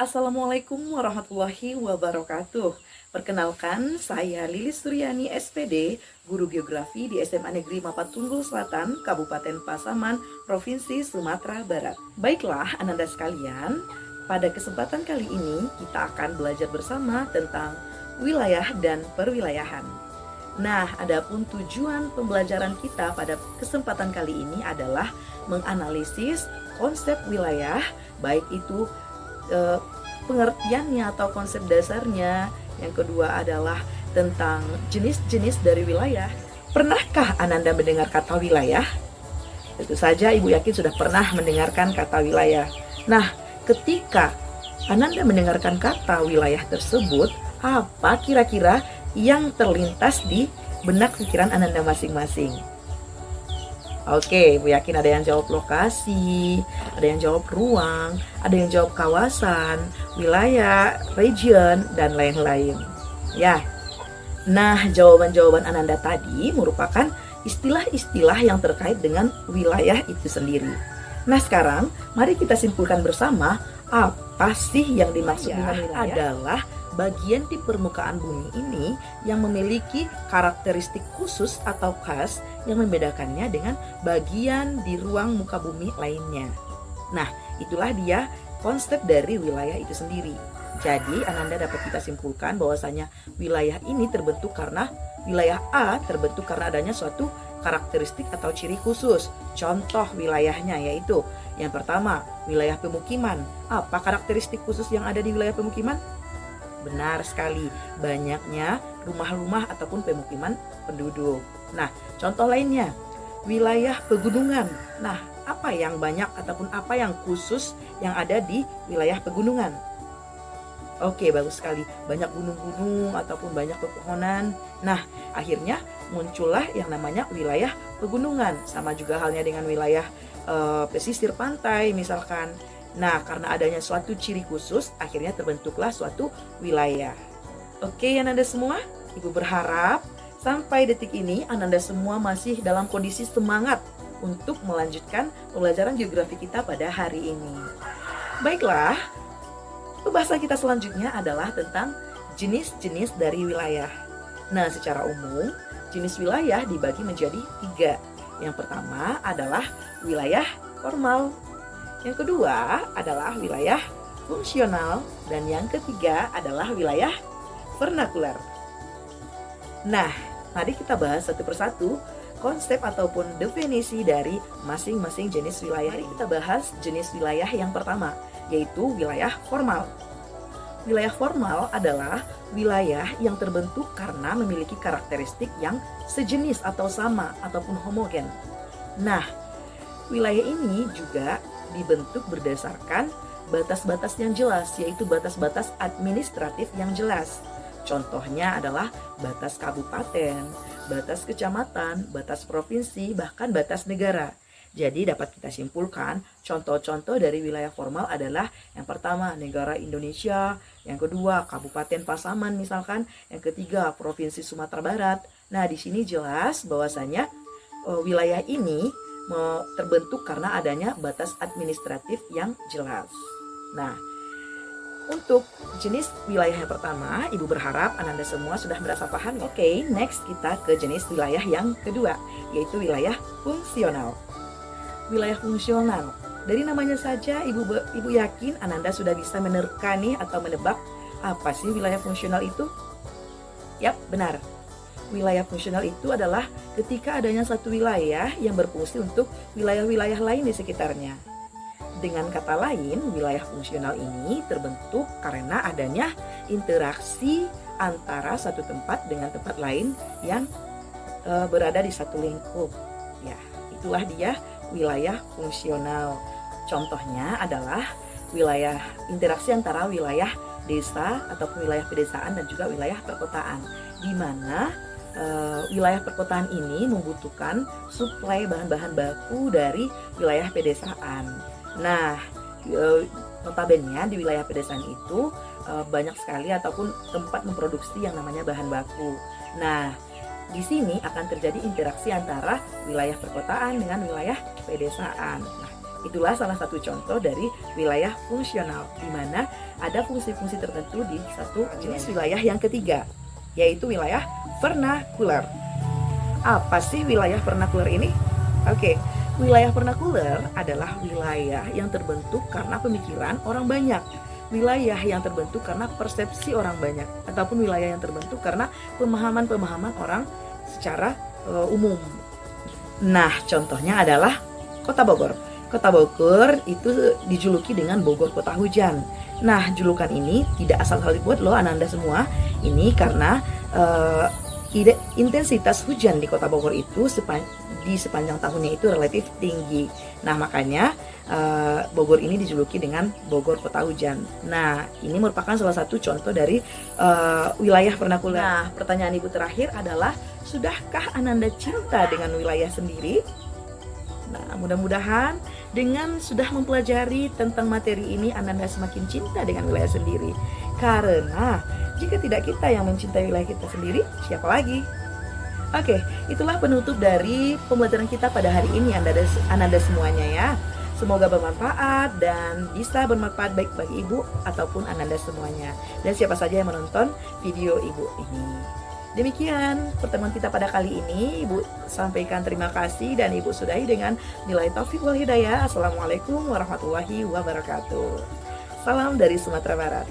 Assalamualaikum warahmatullahi wabarakatuh. Perkenalkan, saya Lilis Suryani SPD, Guru Geografi di SMA Negeri Mapatunggul Selatan, Kabupaten Pasaman, Provinsi Sumatera Barat. Baiklah, Ananda sekalian, pada kesempatan kali ini kita akan belajar bersama tentang wilayah dan perwilayahan. Nah, adapun tujuan pembelajaran kita pada kesempatan kali ini adalah menganalisis konsep wilayah, baik itu pengertiannya atau konsep dasarnya. Yang kedua adalah tentang jenis-jenis dari wilayah. Pernahkah Ananda mendengar kata wilayah? Tentu saja Ibu yakin sudah pernah mendengarkan kata wilayah. Nah, ketika Ananda mendengarkan kata wilayah tersebut, apa kira-kira yang terlintas di benak pikiran Ananda masing-masing? Oke, Ibu yakin ada yang jawab lokasi, ada yang jawab ruang, ada yang jawab kawasan, wilayah, region, dan lain-lain. Ya, nah jawaban-jawaban Ananda tadi merupakan istilah-istilah yang terkait dengan wilayah itu sendiri. Nah sekarang, mari kita simpulkan bersama apa sih yang dimaksud dengan wilayah adalah bagian di permukaan bumi ini yang memiliki karakteristik khusus atau khas yang membedakannya dengan bagian di ruang muka bumi lainnya. Nah, itulah dia konsep dari wilayah itu sendiri. Jadi, Ananda dapat kita simpulkan bahwasanya wilayah ini terbentuk karena wilayah A terbentuk karena adanya suatu karakteristik atau ciri khusus. Contoh wilayahnya yaitu yang pertama, wilayah pemukiman. Apa karakteristik khusus yang ada di wilayah pemukiman? Benar sekali, banyaknya rumah-rumah ataupun pemukiman penduduk. Nah, contoh lainnya, wilayah pegunungan. Nah, apa yang banyak ataupun apa yang khusus yang ada di wilayah pegunungan? Oke, bagus sekali. Banyak gunung-gunung ataupun banyak pepohonan. Nah, akhirnya muncullah yang namanya wilayah pegunungan. Sama juga halnya dengan wilayah pesisir pantai misalkan. Nah, karena adanya suatu ciri khusus, akhirnya terbentuklah suatu wilayah. Oke, Ananda semua, Ibu berharap sampai detik ini Ananda semua masih dalam kondisi semangat untuk melanjutkan pembelajaran geografi kita pada hari ini. Baiklah, pembahasan kita selanjutnya adalah tentang jenis-jenis dari wilayah. Nah, secara umum, jenis wilayah dibagi menjadi 3. Yang pertama adalah wilayah formal. Yang kedua adalah wilayah fungsional, dan yang ketiga adalah wilayah vernakular. Nah, mari kita bahas satu persatu konsep ataupun definisi dari masing-masing jenis wilayah. Mari kita bahas jenis wilayah yang pertama, yaitu wilayah formal. Wilayah formal adalah wilayah yang terbentuk karena memiliki karakteristik yang sejenis atau sama ataupun homogen. Nah, wilayah ini juga dibentuk berdasarkan batas-batas yang jelas, yaitu batas-batas administratif yang jelas. Contohnya adalah batas kabupaten, batas kecamatan, batas provinsi, bahkan batas negara. Jadi dapat kita simpulkan contoh-contoh dari wilayah formal adalah yang pertama negara Indonesia, yang kedua Kabupaten Pasaman misalkan, yang ketiga Provinsi Sumatera Barat. Nah, di sini jelas bahwasanya wilayah ini terbentuk karena adanya batas administratif yang jelas. Nah, untuk jenis wilayah yang pertama, Ibu berharap Ananda semua sudah merasa paham. Oke, next kita ke jenis wilayah yang kedua, yaitu wilayah fungsional. Wilayah fungsional, dari namanya saja Ibu yakin Ananda sudah bisa menerka nih atau menebak apa sih wilayah fungsional itu? Yap, benar. Wilayah fungsional itu adalah ketika adanya satu wilayah yang berfungsi untuk wilayah-wilayah lain di sekitarnya. Dengan kata lain, wilayah fungsional ini terbentuk karena adanya interaksi antara satu tempat dengan tempat lain yang berada di satu lingkup. Ya, itulah dia wilayah fungsional. Contohnya adalah wilayah interaksi antara wilayah desa ataupun wilayah pedesaan dan juga wilayah perkotaan, di mana wilayah perkotaan ini membutuhkan suplai bahan-bahan baku dari wilayah pedesaan. Nah, notabene di wilayah pedesaan itu banyak sekali ataupun tempat memproduksi yang namanya bahan baku. Nah, di sini akan terjadi interaksi antara wilayah perkotaan dengan wilayah pedesaan. Nah, Itulah salah satu contoh dari wilayah fungsional, di mana ada fungsi-fungsi tertentu di satu jenis wilayah yang ketiga, yaitu wilayah vernakular. Apa sih wilayah vernakular ini? Oke, wilayah vernakular adalah wilayah yang terbentuk karena pemikiran orang banyak, wilayah yang terbentuk karena persepsi orang banyak, ataupun wilayah yang terbentuk karena pemahaman-pemahaman orang secara umum. Nah, contohnya adalah Kota Bogor. Kota Bogor itu dijuluki dengan Bogor Kota Hujan. Nah, julukan ini tidak asal-asal dibuat loh Ananda semua. Ini karena intensitas hujan di Kota Bogor itu di sepanjang tahunnya itu relatif tinggi. Nah, makanya Bogor ini dijuluki dengan Bogor Kota Hujan. Nah, ini merupakan salah satu contoh dari wilayah vernakular. Nah, pertanyaan Ibu terakhir adalah, sudahkah Ananda cinta dengan wilayah sendiri? Nah, mudah-mudahan dengan sudah mempelajari tentang materi ini, Ananda semakin cinta dengan wilayah sendiri. Karena jika tidak kita yang mencintai wilayah kita sendiri, siapa lagi? Oke, itulah penutup dari pembelajaran kita pada hari ini, Ananda semuanya ya. Semoga bermanfaat dan bisa bermanfaat baik bagi Ibu ataupun Ananda semuanya. Dan siapa saja yang menonton video Ibu ini. Demikian pertemuan kita pada kali ini. Ibu sampaikan terima kasih dan Ibu sudahi dengan nilai taufik wal hidayah. Assalamualaikum warahmatullahi wabarakatuh. Salam dari Sumatera Barat.